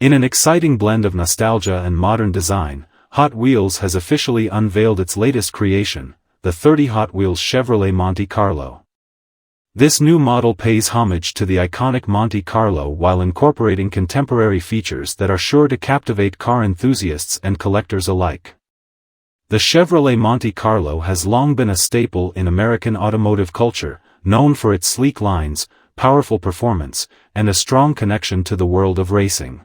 In an exciting blend of nostalgia and modern design, Hot Wheels has officially unveiled its latest creation, the 30 Hot Wheels Chevrolet Monte Carlo. This new model pays homage to the iconic Monte Carlo while incorporating contemporary features that are sure to captivate car enthusiasts and collectors alike. The Chevrolet Monte Carlo has long been a staple in American automotive culture, known for its sleek lines, powerful performance, and a strong connection to the world of racing.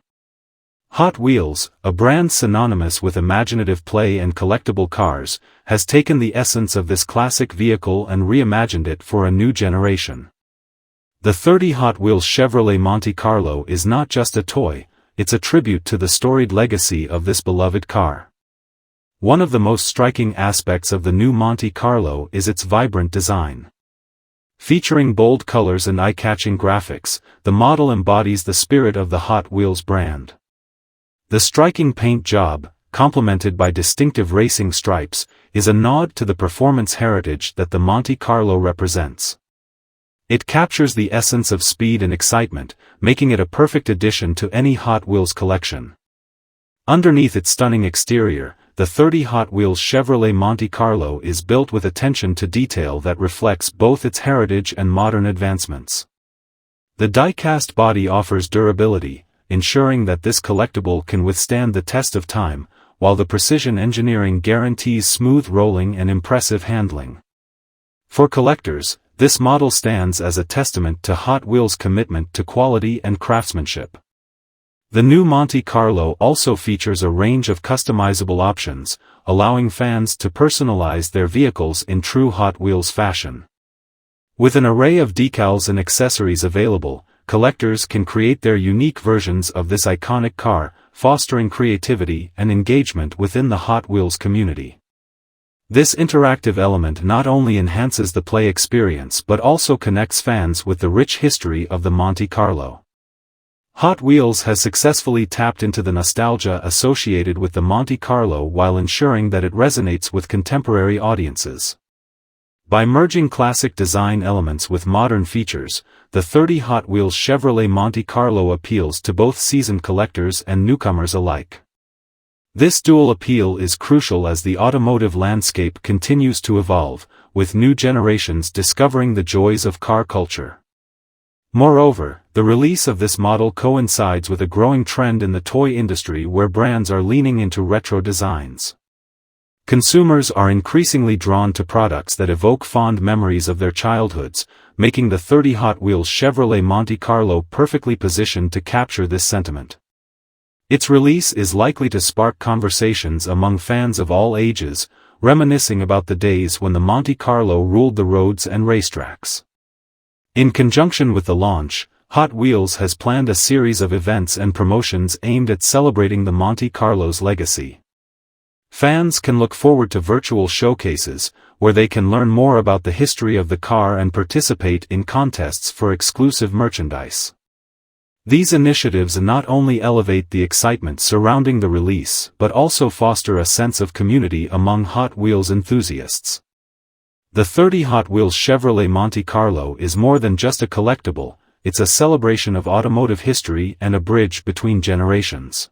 Hot Wheels, a brand synonymous with imaginative play and collectible cars, has taken the essence of this classic vehicle and reimagined it for a new generation. The 30 Hot Wheels Chevrolet Monte Carlo is not just a toy, it's a tribute to the storied legacy of this beloved car. One of the most striking aspects of the new Monte Carlo is its vibrant design. Featuring bold colors and eye-catching graphics, the model embodies the spirit of the Hot Wheels brand. The striking paint job, complemented by distinctive racing stripes, is a nod to the performance heritage that the Monte Carlo represents. It captures the essence of speed and excitement, making it a perfect addition to any Hot Wheels collection. Underneath its stunning exterior, the 30 Hot Wheels Chevrolet Monte Carlo is built with attention to detail that reflects both its heritage and modern advancements. The die-cast body offers durability, ensuring that this collectible can withstand the test of time, while the precision engineering guarantees smooth rolling and impressive handling. For collectors, this model stands as a testament to Hot Wheels' commitment to quality and craftsmanship. The new Monte Carlo also features a range of customizable options, allowing fans to personalize their vehicles in true Hot Wheels fashion. With an array of decals and accessories available, collectors can create their unique versions of this iconic car, fostering creativity and engagement within the Hot Wheels community. This interactive element not only enhances the play experience but also connects fans with the rich history of the Monte Carlo. Hot Wheels has successfully tapped into the nostalgia associated with the Monte Carlo while ensuring that it resonates with contemporary audiences. By merging classic design elements with modern features, the 30 Hot Wheels Chevrolet Monte Carlo appeals to both seasoned collectors and newcomers alike. This dual appeal is crucial as the automotive landscape continues to evolve, with new generations discovering the joys of car culture. Moreover, the release of this model coincides with a growing trend in the toy industry where brands are leaning into retro designs. Consumers are increasingly drawn to products that evoke fond memories of their childhoods, making the 30 Hot Wheels Chevrolet Monte Carlo perfectly positioned to capture this sentiment. Its release is likely to spark conversations among fans of all ages, reminiscing about the days when the Monte Carlo ruled the roads and racetracks. In conjunction with the launch, Hot Wheels has planned a series of events and promotions aimed at celebrating the Monte Carlo's legacy. Fans can look forward to virtual showcases, where they can learn more about the history of the car and participate in contests for exclusive merchandise. These initiatives not only elevate the excitement surrounding the release but also foster a sense of community among Hot Wheels enthusiasts. The 30 Hot Wheels Chevrolet Monte Carlo is more than just a collectible, it's a celebration of automotive history and a bridge between generations.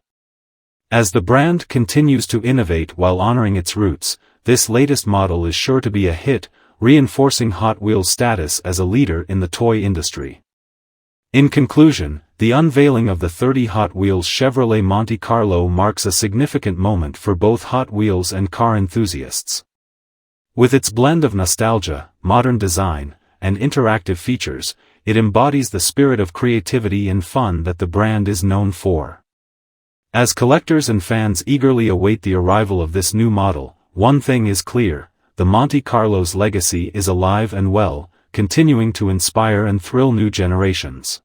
As the brand continues to innovate while honoring its roots, this latest model is sure to be a hit, reinforcing Hot Wheels' status as a leader in the toy industry. In conclusion, the unveiling of the 30 Hot Wheels Chevrolet Monte Carlo marks a significant moment for both Hot Wheels and car enthusiasts. With its blend of nostalgia, modern design, and interactive features, it embodies the spirit of creativity and fun that the brand is known for. As collectors and fans eagerly await the arrival of this new model, one thing is clear: the Monte Carlo's legacy is alive and well, continuing to inspire and thrill new generations.